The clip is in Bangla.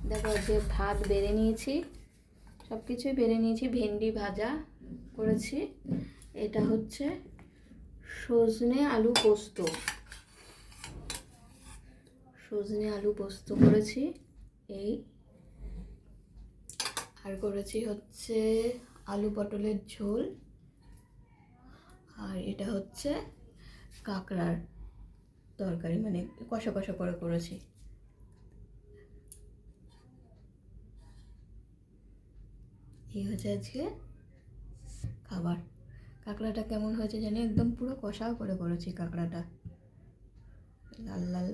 দেখো যে ভাত বেড়ে নিয়েছি, সব কিছুই বেড়ে নিয়েছি। ভেন্ডি ভাজা করেছি, এটা হচ্ছে সজনে আলু পোস্ত, সজনে আলু পোস্ত করেছি এই। আর করেছি হচ্ছে আলু পটলের ঝোল, আর এটা হচ্ছে কাঁকড়ার তরকারি, মানে কষা কষা করে করেছি। এই হচ্ছে আজকে খাবার। কাঁকড়াটা কেমন হয়েছে জানি, একদম পুরো কষা করে করেছি কাঁকড়াটা, লাল লাল